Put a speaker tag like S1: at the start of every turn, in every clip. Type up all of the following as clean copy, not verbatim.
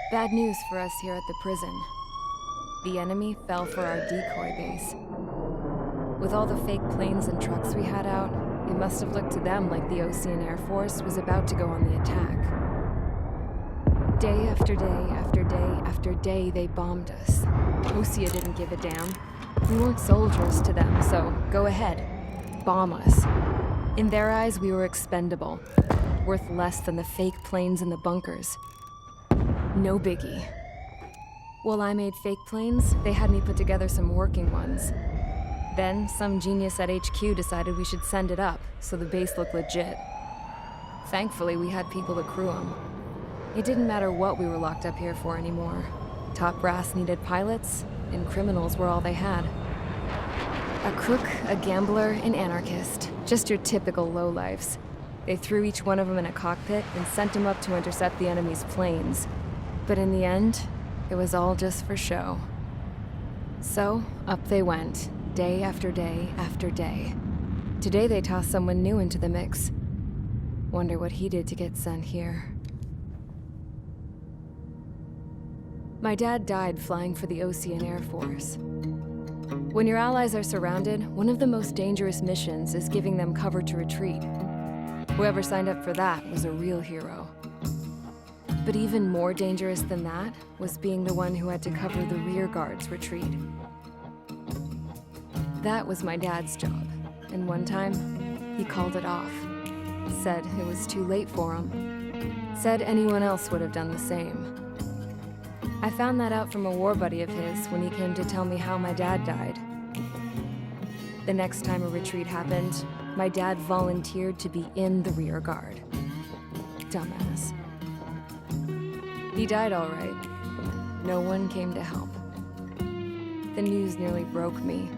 S1: Bad news for us here at the prison. The enemy fell for our decoy base. With all the fake planes and trucks we had out, it must have looked to them like the Osean Air Force was about to go on the attack. Day after day after day after day, they bombed us. Osea didn't give a damn. We weren't soldiers to them, so go ahead. Bomb us. In their eyes, we were expendable. Worth less than the fake planes in the bunkers. No biggie. While I made fake planes, they had me put together some working ones. Then, some genius at HQ decided we should send it up, so the base looked legit. Thankfully, we had people to crew them. It didn't matter what we were locked up here for anymore. Top brass needed pilots, and criminals were all they had. A crook, a gambler, an anarchist. Just your typical lowlifes. They threw each one of them in a cockpit and sent them up to intercept the enemy's planes. But in the end, it was all just for show. So, up they went, day after day after day. Today they tossed someone new into the mix. Wonder what he did to get sent here. My dad died flying for the Osean Air Force. When your allies are surrounded, one of the most dangerous missions is giving them cover to retreat. Whoever signed up for that was a real hero. But even more dangerous than that was being the one who had to cover the rear guard's retreat. That was my dad's job, and one time, he called it off. Said it was too late for him. Said anyone else would have done the same. I found that out from a war buddy of his when he came to tell me how my dad died. The next time a retreat happened, my dad volunteered to be in the rear guard. Dumbass. He died all right. No one came to help. The news nearly broke me.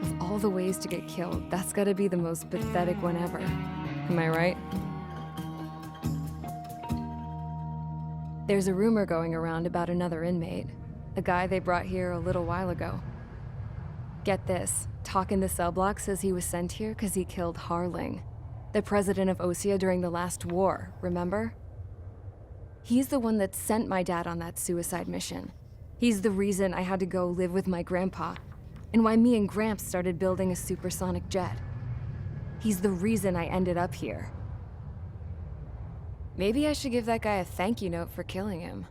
S1: Of all the ways to get killed, that's gotta be the most pathetic one ever. Am I right? There's a rumor going around about another inmate. A guy they brought here a little while ago. Get this, talk in the cell block says he was sent here because he killed Harling, the president of Osea during the last war, remember? He's the one that sent my dad on that suicide mission. He's the reason I had to go live with my grandpa, and why me and Gramps started building a supersonic jet. He's the reason I ended up here. Maybe I should give that guy a thank you note for killing him.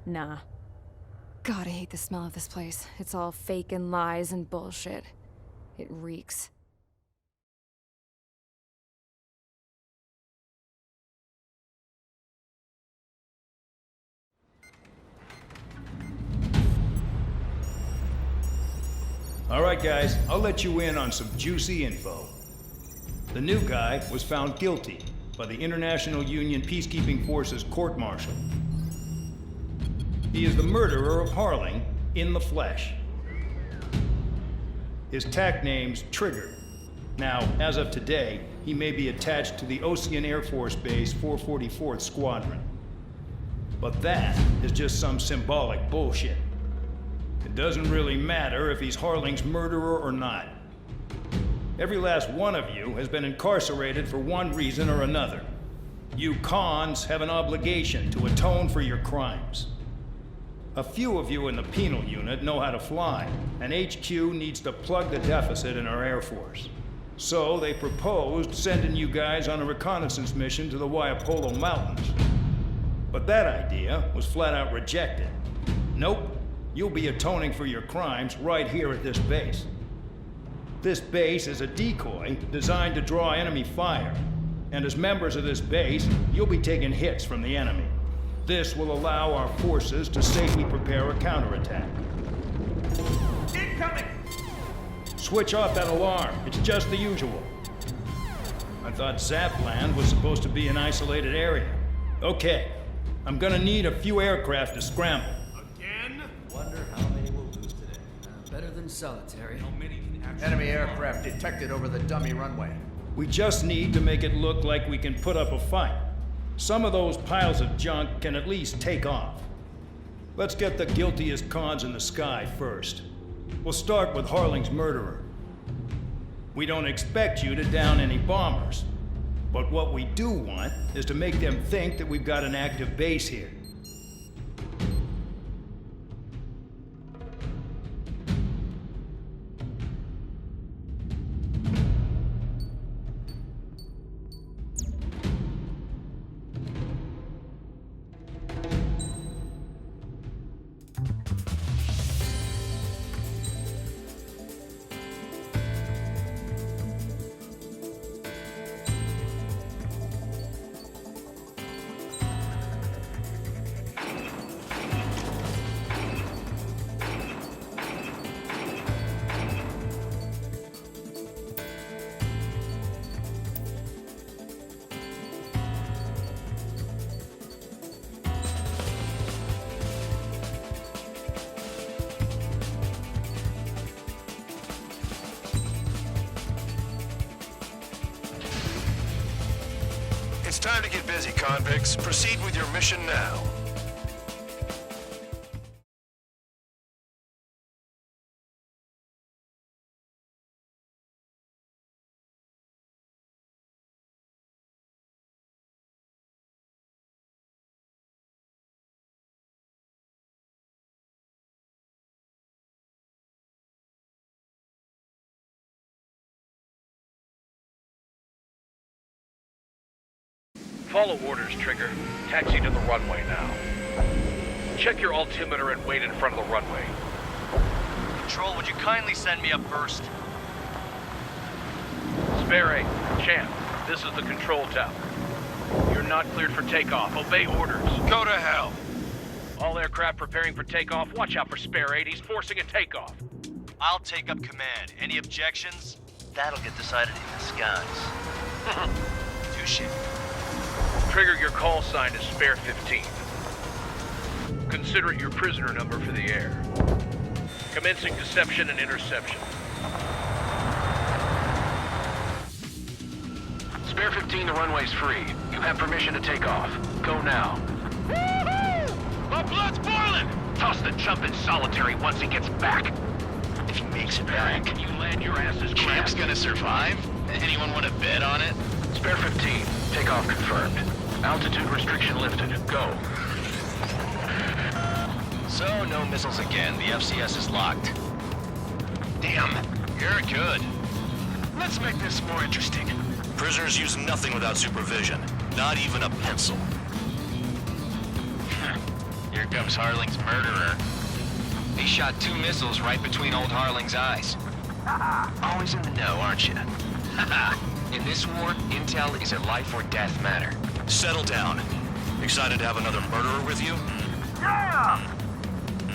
S1: Nah. God, I hate the smell of this place. It's all fake and lies and bullshit. It reeks.
S2: All right, guys, I'll let you in on some juicy info. The new guy was found guilty by the International Union Peacekeeping Forces court-martial. He is the murderer of Harling in the flesh. His tack name's Trigger. Now, as of today, he may be attached to the Osean Air Force Base 444th Squadron. But that is just some symbolic bullshit. It doesn't really matter if he's Harling's murderer or not. Every last one of you has been incarcerated for one reason or another. You cons have an obligation to atone for your crimes. A few of you in the penal unit know how to fly, and HQ needs to plug the deficit in our Air Force. So they proposed sending you guys on a reconnaissance mission to the Waiapolo Mountains. But that idea was flat out rejected. Nope. You'll be atoning for your crimes right here at this base. This base is a decoy designed to draw enemy fire. And as members of this base, you'll be taking hits from the enemy. This will allow our forces to safely prepare a counterattack.
S3: Incoming!
S2: Switch off that alarm. It's just the usual. I thought Zapland was supposed to be an isolated area. Okay, I'm gonna need a few aircraft to scramble.
S3: Wonder how many we'll lose today.
S4: Better than solitary.
S3: How many can actually... Enemy aircraft detected over the dummy runway.
S2: We just need to make it look like we can put up a fight. Some of those piles of junk can at least take off. Let's get the guiltiest cons in the sky first. We'll start with Harling's murderer. We don't expect you to down any bombers. But what we do want is to make them think that we've got an active base here.
S5: It's time to get busy, convicts. Proceed with your mission now.
S6: Follow orders, Trigger. Taxi to the runway now. Check your altimeter and wait in front of the runway.
S7: Control, would you kindly send me up first?
S6: Spare 8, Champ, this is the control tower. You're not cleared for takeoff. Obey orders.
S5: Go to hell.
S6: All aircraft preparing for takeoff. Watch out for Spare 8. He's forcing a takeoff.
S7: I'll take up command. Any objections? That'll get decided in the skies. Touche.
S6: Trigger, your call sign is Spare 15. Consider it your prisoner number for the air. Commencing deception and interception. Spare 15, the runway's free. You have permission to take off. Go now. Woohoo! My blood's boiling! Toss the jump in solitary once he gets back.
S7: If he makes it back.
S6: You land your asses
S7: Camp's
S6: crap.
S7: gonna survive? Anyone want to bet on it?
S6: Spare 15, takeoff confirmed. Altitude restriction lifted. Go.
S7: So, no missiles again. The FCS is locked. Damn, you're good. Let's make this more interesting.
S5: Prisoners use nothing without supervision. Not even a pencil.
S7: Here comes Harling's murderer. He shot 2 missiles right between old Harling's eyes. Always in the know, aren't you? In this war, intel is a life or death matter.
S5: Settle down. Excited to have another murderer with you?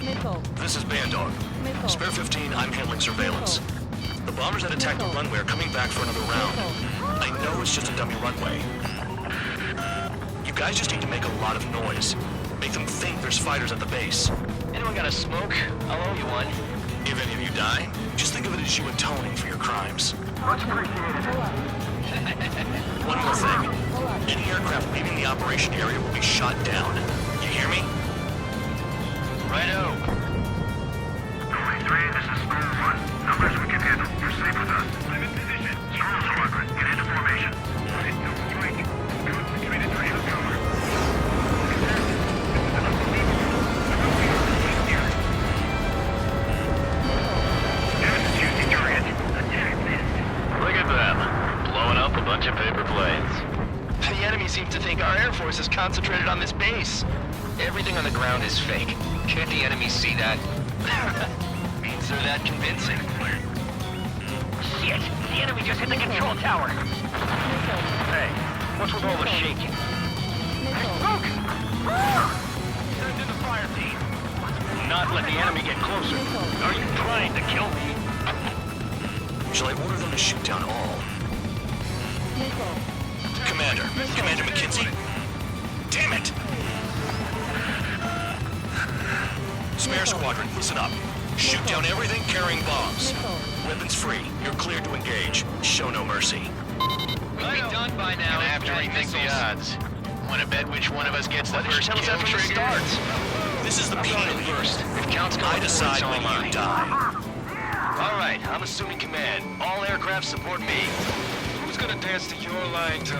S1: Nickel.
S5: This is Bandog.
S1: Nickel.
S5: Spare 15, I'm handling surveillance. The bombers that attacked the runway are coming back for another round. I know it's just a dummy runway. You guys just need to make a lot of noise. Make them think there's fighters at the base.
S7: Anyone got a smoke? I'll owe you one.
S5: If any of you die, just think of it as you atoning for your crimes.
S1: Hold up.
S5: One more thing.
S1: Hold up.
S5: Any aircraft leaving the operation area will be shot down. You hear me?
S7: Righto.
S8: Only 3, this is Storm 1. Numbers we can handle. Proceed with us. I'm in position. Storm Squadron, get into formation. Right, no strike. Good, retreat into your cover. Choosing target. Attack missed.
S7: Look at them. Blowing up a bunch of paper planes. The enemy seems to think our Air Force is concentrated on this base. Everything on the ground is fake. Can't the enemy see that? Means they're that convincing.
S6: Shit! The enemy just hit the control tower!
S1: Nickel.
S6: Hey, what's with all the shaking?
S1: Nickel.
S6: Send in the fire team. Not let the enemy get closer. Are you trying to kill me?
S5: Shall I order them to shoot down all?
S1: Nickel.
S5: Commander McKenzie? Damn it! Spare Squadron, listen up. Shoot down everything carrying bombs.
S1: Nickel.
S5: Weapons free. You're cleared to engage. Show no mercy.
S7: We'll be done by now. Gonna have to rethink the odds. Want to bet which one of us gets the first kill
S6: from the
S7: trigger?
S6: start?
S5: This is the
S7: I'm going
S5: penalty.
S7: first. If counts go
S5: I
S7: forward,
S5: decide
S7: it's all
S5: when
S7: mine.
S5: you die.
S7: All right, I'm assuming command. All aircraft support me.
S5: Who's gonna dance to your line tune?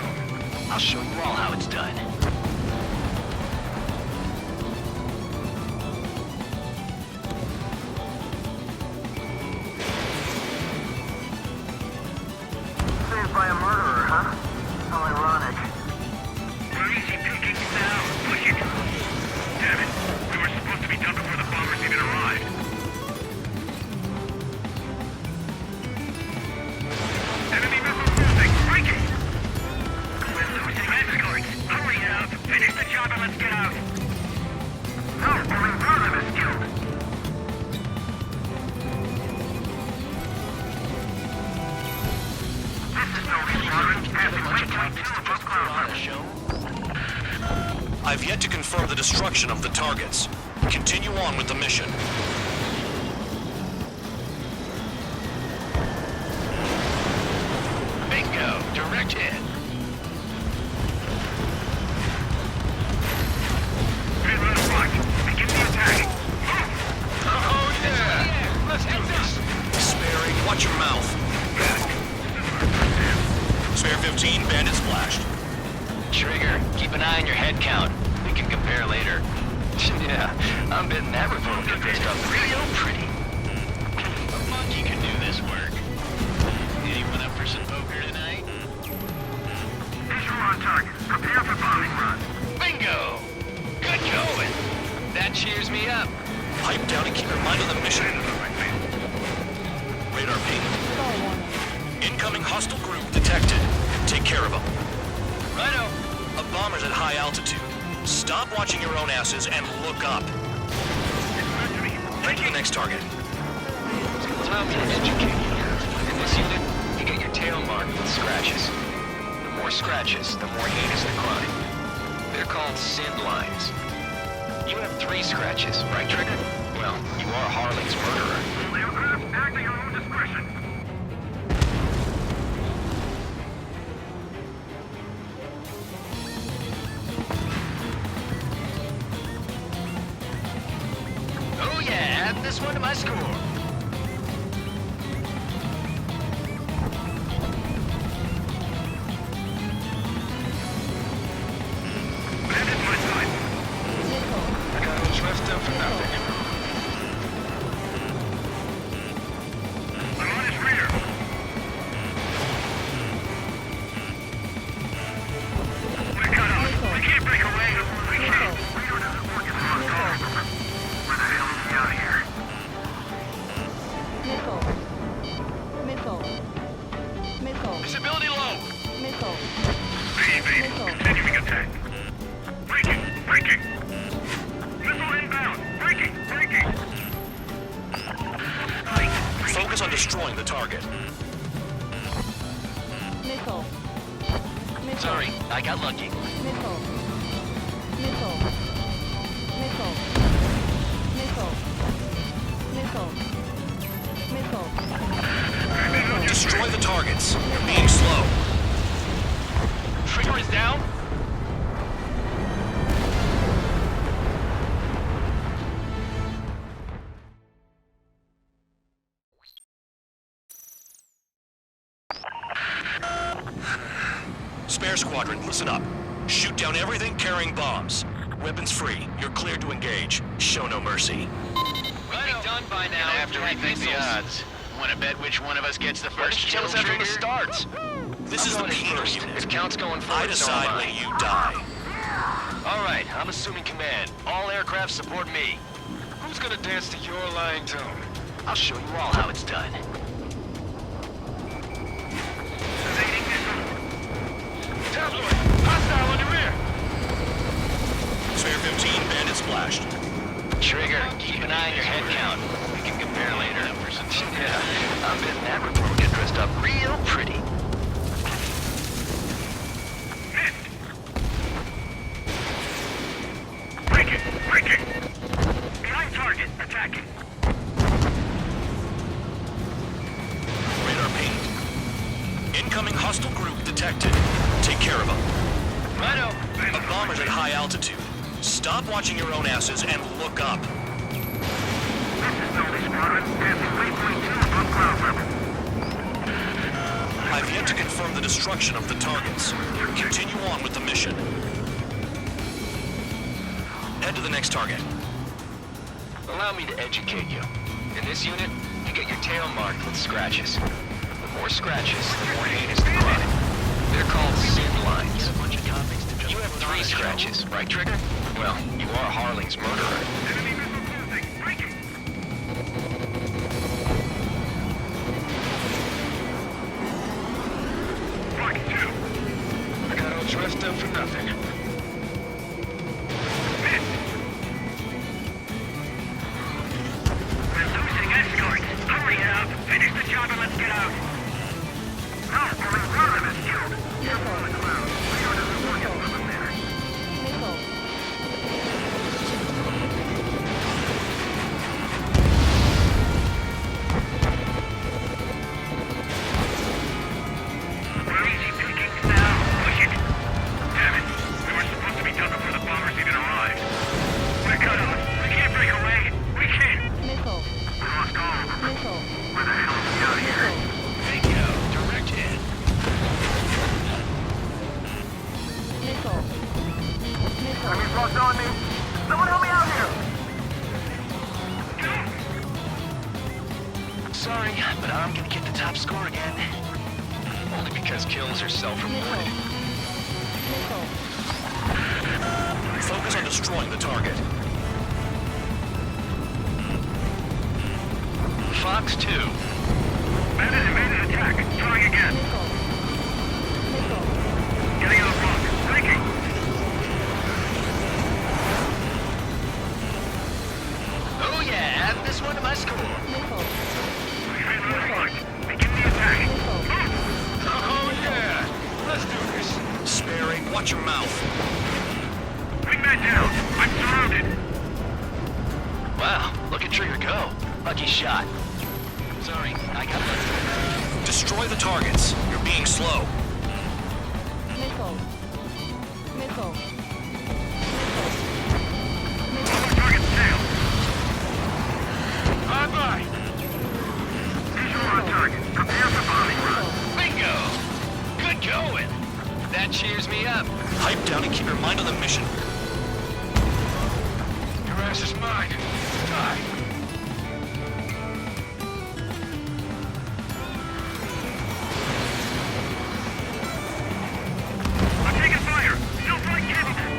S7: I'll show you all how it's done.
S8: Saved by a murderer, huh? How ironic. We're easy pickings now. Push it. Damn it. We were supposed to be done before the bombers even arrived. Enemy missiles moving. Break it! We're losing escorts. Hurry out. Finish the job and let's get out. No, only one of them is killed. This is no squadron. Passing waypoint 2 above cloud.
S5: I've yet to confirm the destruction of the targets. Continue on with the mission.
S7: Bingo. Direct hit.
S5: Spare 15, bandit splashed.
S7: Trigger, keep an eye on your head count. We can compare later. Yeah, I'm betting that report will get dressed up real pretty. A monkey can do this work. Anyone up for some poker tonight?
S8: Visual on target. Prepare for bombing run.
S7: Bingo! Good going! That cheers me up.
S5: Pipe down and keep your mind on the mission. Radar ping. Incoming hostile group detected. Take care of them.
S7: Righto.
S5: A bomber's at high altitude. Stop watching your own asses and look up. Head to the next target.
S7: Allow me to educate you. In this unit, you get your tail marked with scratches. The more scratches, the more heinous the crime. They're called sin lines. You have 3 scratches, right, Trigger? Well, you are Harling's murderer.
S8: All aircraft, act at your own discretion.
S7: Oh yeah, add this one to my score.
S8: Bandit's my type.
S6: I got all dressed up for nothing.
S8: I'm on his rear. We're cut off. We can't break away. We can't. Radar doesn't work as hard as ours. Where the hell is he out of here?
S7: Visibility low.
S8: Evade. Continuing attack. Breaking. Missile inbound. Breaking.
S5: Focus on destroying the target.
S7: Sorry, I got lucky.
S5: Destroy the targets. You're being slow.
S7: Trigger is down.
S5: Spare squadron, listen up. Shoot down everything carrying bombs. Weapons free. You're cleared to engage. Show no mercy.
S7: Right done by now. I have to rethink the odds. Want to bet which one of us gets the first kill after the starts?
S5: This is the penal unit.
S7: If count's going forward,
S5: I decide
S7: so am
S5: when you die.
S7: All right, I'm assuming command. All aircraft support me.
S6: Who's gonna dance to your lying tune?
S7: I'll show you all how it's done.
S8: Evading missile.
S6: Tabloid! Hostile on your rear!
S5: Spare 15, bandit splashed.
S7: Trigger, keep an eye on your head count. We can compare later. Yeah, I'm betting that report will get dressed up real pretty.
S8: Breaking. Behind target. Attacking.
S5: Radar pinged. Incoming hostile group detected. Take care of them.
S7: Righto.
S5: A bomber's at high altitude. Stop watching your own asses and look up.
S8: This is Noble Squadron. Passing waypoint 2 above ground level.
S5: I've yet to confirm the destruction of the targets. Continue on with the mission. Head to the next target.
S7: Allow me to educate you. In this unit, you get your tail marked with scratches. The more scratches, the more heinous the crime. They're called sin lines. You have 3 scratches, right, Trigger? Well, you are Harling's murderer.
S8: Enemy missile closing. Breaking. Mark 2.
S6: I got all dressed up for nothing.
S8: We're losing escorts. Hurry up. Finish the job and let's get out. No, we're in front of this shield. Careful on the cloud. Radar doesn't work as well there. We're easy pickings now. Push it. Damn it.
S7: has kills herself reported.
S5: Focus on destroying the target.
S7: Fox 2.
S8: Bandit evaded attack. Trying again. Getting out of block. Breaking.
S7: Oh yeah, add this one to my score.
S8: Defend on the front. Begin the attack.
S7: Oh yeah, let's do this.
S5: Sparing, watch your mouth.
S8: Wingman down. I'm surrounded.
S7: Wow, look at Trigger go. Lucky shot. Sorry, I got lucky.
S5: Destroy the targets. You're being slow.
S8: All targets down.
S7: Bye-bye.
S8: Visual on target. Prepare for bombing run.
S7: Bingo. Good going. That cheers me up.
S5: Pipe down and keep your mind on the mission.
S7: Your ass is mine. Die.
S8: I'm taking fire. Still flight capable.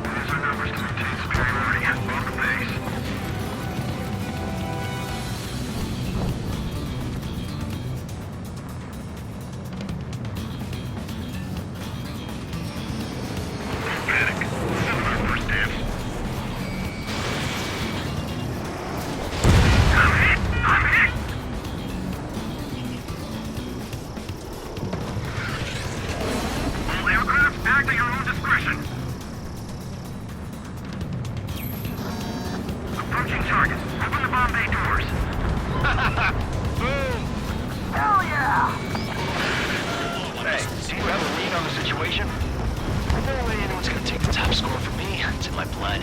S8: There's our numbers to maintain superiority at both the base. Panic. This is our first dance. I'm hit! I'm hit! All aircraft, act at your own discretion. Approaching target. Open the bomb bay doors.
S7: Boom.
S8: Hell yeah!
S7: Hey, do you have a read on the situation? No way anyone's gonna take the top score from me. It's in my blood.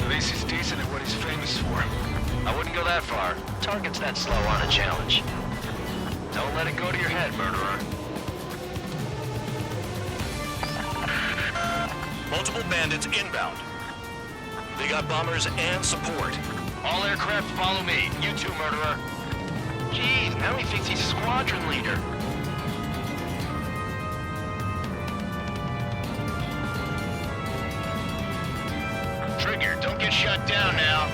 S7: At least he's decent at what he's famous for. I wouldn't go that far. Target's that slow on a challenge. Don't let it go to your head, murderer.
S5: Multiple bandits inbound. They got bombers and support.
S7: All aircraft follow me. You too, murderer. Geez, now he thinks he's squadron leader. Trigger, don't get shut down now.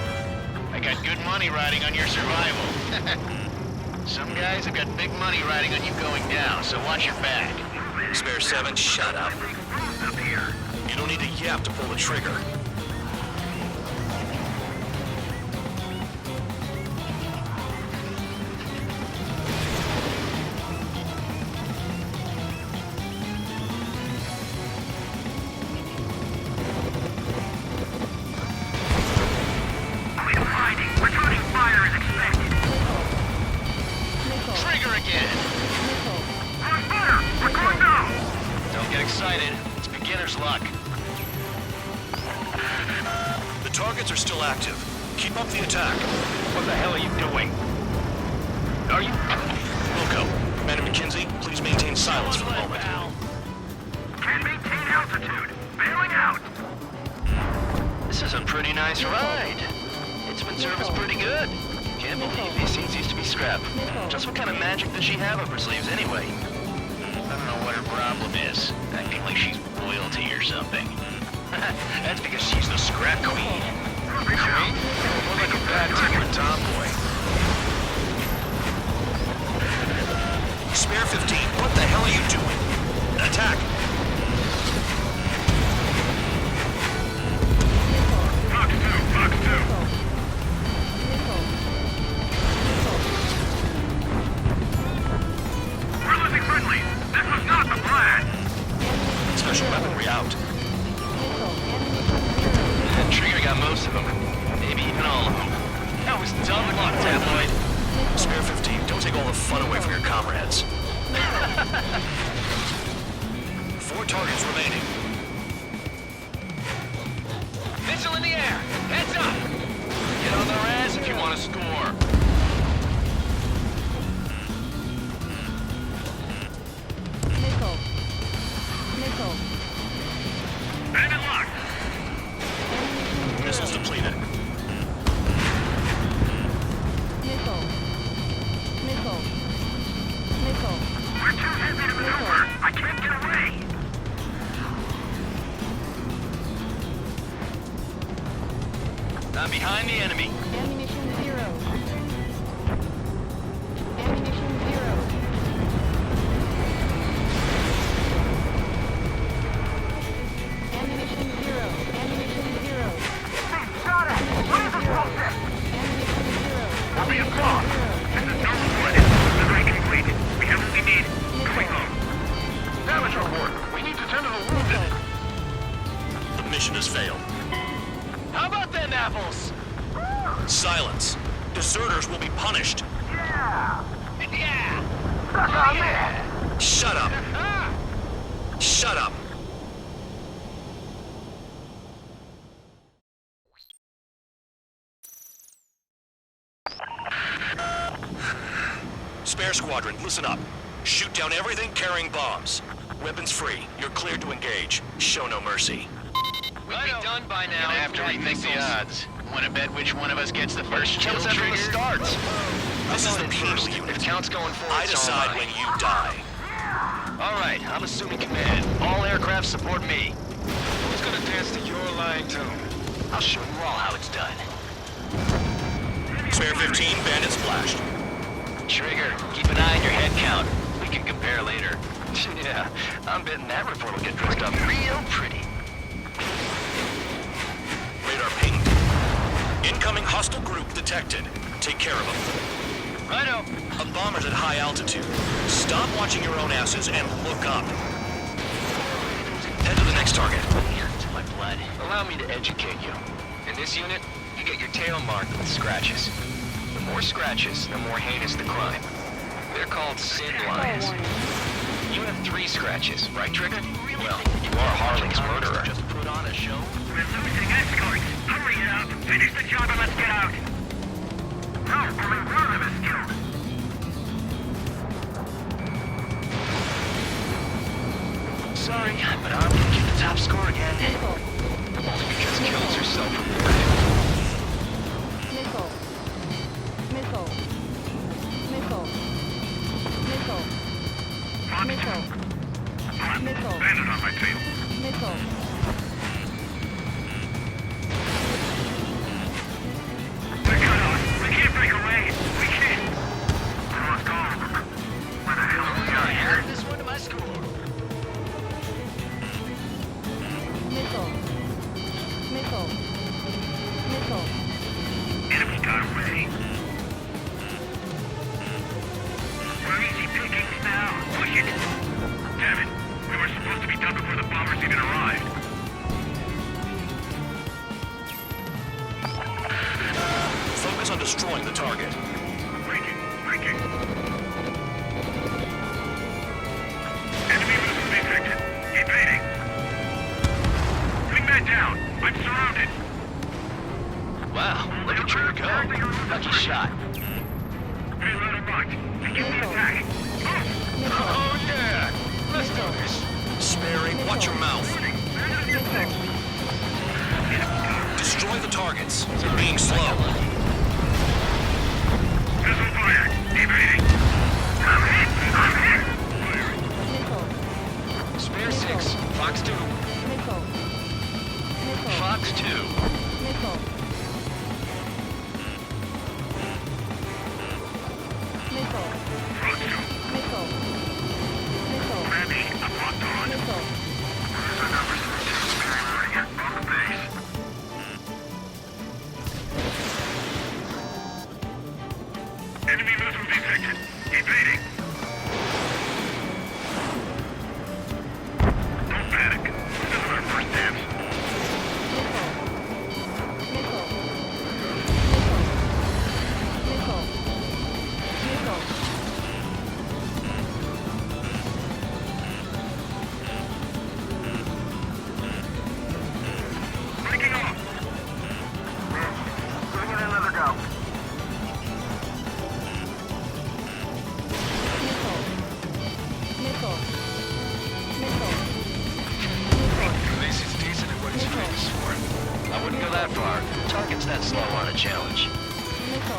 S7: I got good money riding on your survival. Some guys have got big money riding on you going down, so watch your back.
S5: Spare 7, shut up.
S8: Up here.
S5: You don't need to yap to pull the trigger.
S8: We're fighting. Returning fire is expected.
S7: Trigger again!
S8: On fire! We're going down!
S7: Don't get excited. It's beginner's luck.
S5: The targets are still active. Keep up the attack.
S7: What the hell are you doing? Are you...
S5: Wilco, Commander McKenzie, please maintain silence for the moment.
S8: Can maintain altitude. Bailing out.
S7: This is a pretty nice ride. It's been serviced pretty good. Can't believe these seats used to be scrap. Just what kind of magic does she have up her sleeves anyway? I don't know what her problem is. Acting like she's royalty or something. That's because she's the scrap queen. Queen? More like a bad-tempered tomboy.
S5: Spare 15, what the hell are you doing? Attack!
S8: Fox 2, Fox 2. We're losing friendlies. This was not the plan.
S5: Special weaponry out.
S7: Trigger got most of them. Maybe even all of them. That was dumb luck, tabloid.
S5: Spare 15, don't take all the fun away from your comrades. 4 targets remaining.
S7: Missile in the air! Heads up! Get on their ass if you want to score.
S5: missiles depleted.
S1: Nickel. Nickel. Nickel.
S8: We're too heavy to maneuver. I can't get away.
S7: I'm behind the enemy.
S1: Ammunition 0. Ammunition 0. Ammunition 0. Ammunition 0.
S8: Shot it. What is this bullshit?
S1: Ammunition 0.
S8: We're being bombed. This is no one. Delivery completed. We have what we need. Going home.
S6: Damage report. We need to tend to the wounded.
S5: The mission has failed.
S7: How about them apples?
S5: Silence. Deserters will be punished.
S8: Yeah.
S7: Yeah.
S8: That's on me.
S5: Shut up. Shut up. Spare squadron, listen up. Shoot down everything carrying bombs. Weapons free. You're cleared to engage. Show no mercy.
S7: We'll be done by now.
S6: Gonna have to rethink the odds. Want to bet which one of us gets the first kill
S7: Counts after the
S6: trigger?
S7: starts.
S5: This is
S7: I'm
S5: the
S7: going
S5: penal
S7: first.
S5: unit.
S7: If count's going forward,
S5: I
S7: so
S5: decide
S7: am I.
S5: when you die.
S7: All right, I'm assuming command. All aircraft support me. Who's gonna dance to your line tune? I'll show you all how it's done.
S5: Spare 15, bandits flashed.
S7: Trigger, keep an eye on your head count. We can compare later. Yeah, I'm betting that report will get dressed up real pretty.
S5: Radar pinged. Incoming hostile group detected. Take care of them.
S7: Righto.
S5: A bomber's at high altitude. Stop watching your own asses and look up. Head to the next target.
S7: To my blood. Allow me to educate you. In this unit, you get your tail marked with scratches. The more scratches, the more heinous the crime. They're called sin lines. You have 3 scratches, right, Trigger? Well, you are Harling's murderer. Just put on a show.
S8: We're losing escorts. Hurry up. Finish the job and let's get out. No, only one of us killed.
S7: Sorry, but I'm gonna keep the top score again. Only because kills are self-reported.
S1: Nickel. Nickel. Nickel. Nickel. Nickel. Nickel.
S8: Bandit on my tail.
S1: Nickel.
S8: We're cut off. We can't break away. We can't. We lost all of them. Where the hell are we out here?
S7: This one to my score.
S1: Nickel. Nickel. Nickel.
S8: Enemy got away. We're easy pickings now. Push it. Damn it. We were supposed to be done before the bombers even arrived.
S5: Focus on destroying the target.
S8: Breaking. Enemy missile detected. Evading. Wingman down. I'm surrounded.
S7: Wow, look at Trigger go. Lucky shot.
S8: Payload unlocked. Begin the attack. Move.
S7: Oh yeah! Let's do this.
S5: Sparing, watch your mouth.
S1: Nickel.
S5: Destroy the targets. They're being slow.
S8: Missile fire. Evading. I'm hit.
S1: Nickel.
S7: Spare 6. Fox 2.
S1: Nickel. Nickel.
S7: Fox 2.
S1: Nickel. Nickel.
S8: Fox 2.
S1: Nickel. Nickel.
S8: Randy, I'm locked on.
S1: Nickel.
S8: Where's our number 17 superior? On the base. Enemy missile detected. Evading. Don't panic. This is our first dance.
S1: Nickel. Nickel.
S7: that slow on a challenge.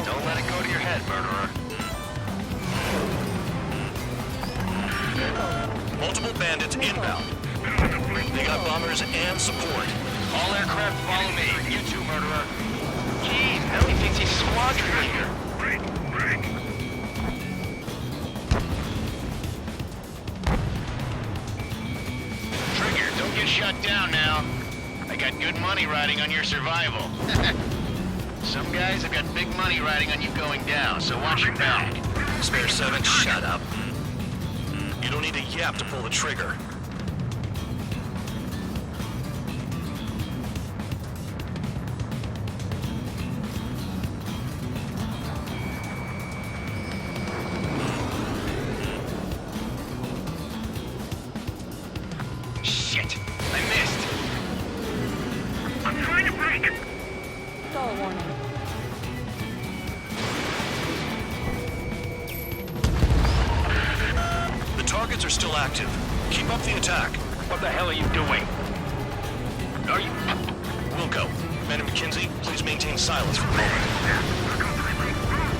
S7: Don't let it go to your head, murderer.
S5: Multiple bandits inbound. They got bombers and support.
S7: All aircraft follow me. You too, murderer. Jeez, now he thinks he's squadron leader. Trigger, don't get shut down now. I got good money riding on your survival. Some guys have got big money riding on you going down, so watch your back.
S5: Spare 7, shut up. You don't need a yap to pull the trigger.
S7: Shit, I missed.
S8: I'm trying to break.
S1: Stall warning.
S5: The targets are still active. Keep up the attack.
S6: What the hell are you doing?
S7: Are you...
S5: Wilco, Commander McKenzie, please maintain silence for a moment.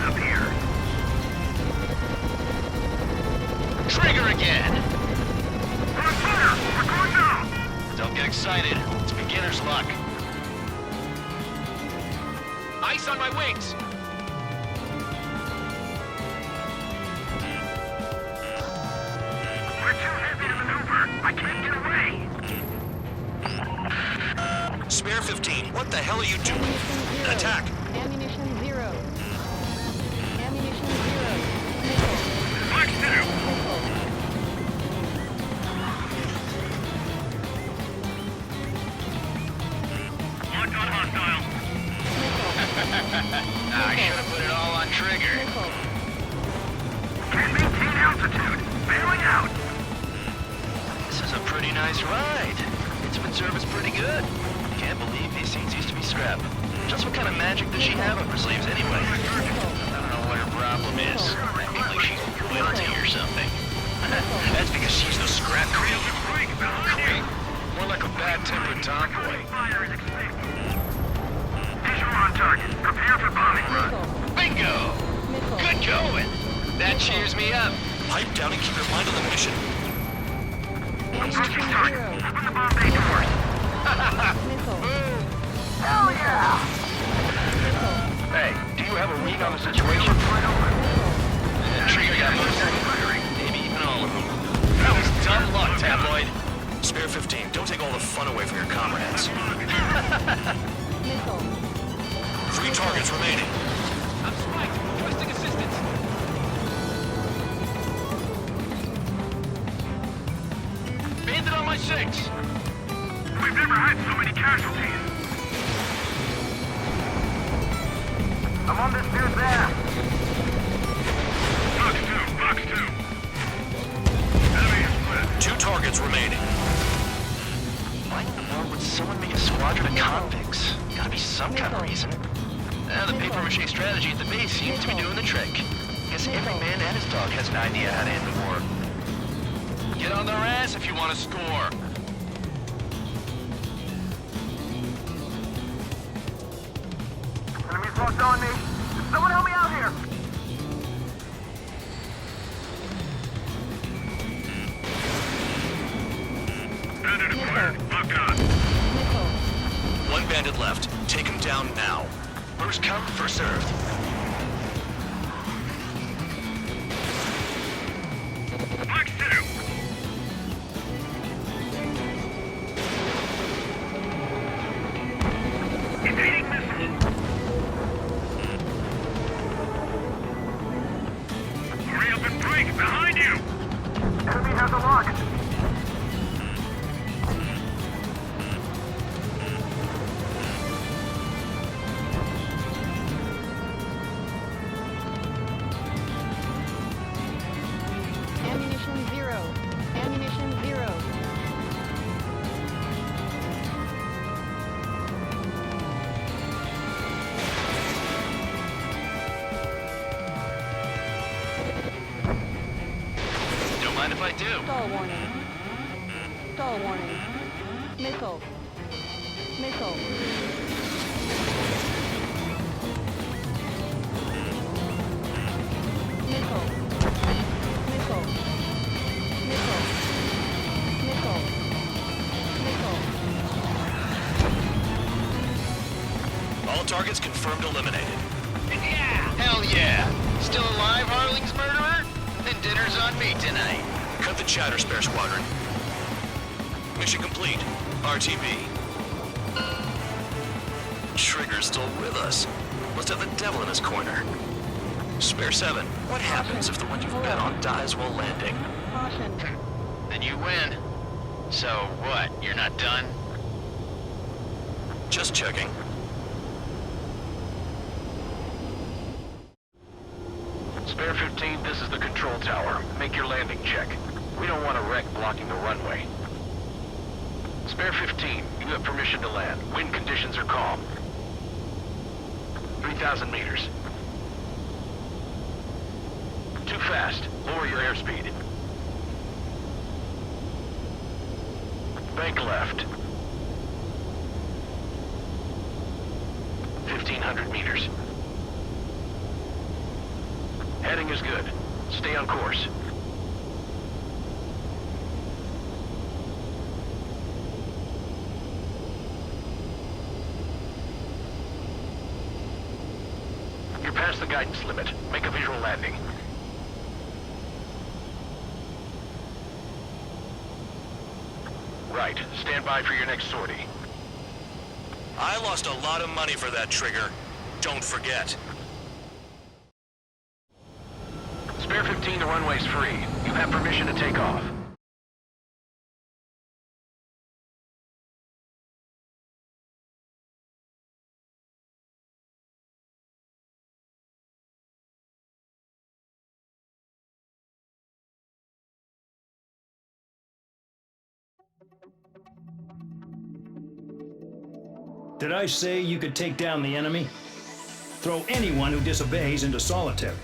S8: Up here.
S7: Trigger again!
S8: We're on fire! We're going down!
S7: Don't get excited. It's beginner's luck. Ice on my wings!
S8: We're too heavy to maneuver. I can't get away.
S5: Spare 15, what the hell are you doing? Attack!
S1: Ammunition 0. Ammunition 0.
S8: Mark 2. Locked on hostile.
S7: I should have put it all on Trigger.
S8: Can't maintain altitude. Bailing out.
S7: This is a pretty nice ride. Instrument service pretty good. Can't believe these seats used to be scrap. Just what kind of magic does she have up her sleeves anyway? I don't know what her problem is. Maybe she's loyalty or something. That's because she's the scrap queen. Queen? More like a bad-tempered tomboy.
S8: Fire is extinct. Visual on target. Prepare for bombing run.
S7: Bingo! Good going! That cheers me up.
S5: Pipe down and keep your mind on the mission.
S8: Approaching target. Open the bomb bay doors. Hell yeah!
S6: Hey, do you have a read on the situation?
S7: Trigger got most of them. Maybe even all of them. That was dumb luck, Tabloid.
S5: Spare 15, don't take all the fun away from your comrades. 3 targets remaining.
S6: I'm spiked. Requesting assistance.
S7: Bandit on my 6.
S8: We've never had so many casualties. I'm on this dude's ass. Box 2. Enemy is split.
S5: 2 targets remaining.
S7: Why in the world would someone make a squadron of convicts? Gotta be some kind of reason. The papier-mâché strategy at the base seems to be doing the trick. Guess every man and his dog has an idea how to end the war. Get on their ass if you want to score.
S8: Enemies locked on me. Someone help me out here. Bandit acquired. Locked on.
S5: 1 bandit left. Take him down now.
S7: First come, first served.
S8: Box 2. Evading missile. Hurry up and break! Behind you! Enemy has a lock.
S1: Ammunition 0. Ammunition 0.
S7: Don't mind if I do.
S1: Stall warning. Stall warning. Missile. Missile.
S5: All targets confirmed eliminated.
S7: Yeah! Hell yeah! Still alive, Harling's murderer? Then dinner's on me tonight.
S5: Cut the chatter, Spare Squadron. Mission complete. RTB. Trigger's still with us. Must have the devil in his corner. Spare 7, what happens if the one you've bet on dies while landing?
S7: Then you win. So what, you're not done?
S5: Just checking.
S6: Spare 15, this is the control tower. Make your landing check. We don't want a wreck blocking the runway. Spare 15, you have permission to land. Wind conditions are calm. 3,000 meters. Too fast. Lower your airspeed. Bank left. 1,500 meters. Heading is good. Stay on course. You're past the guidance limit. Make a visual landing. Right. Stand by for your next sortie.
S5: I lost a lot of money for that trigger. Don't forget.
S6: Spare 15, the runway's free. You have permission to take off.
S2: Did I say you could take down the enemy? Throw anyone who disobeys into solitary.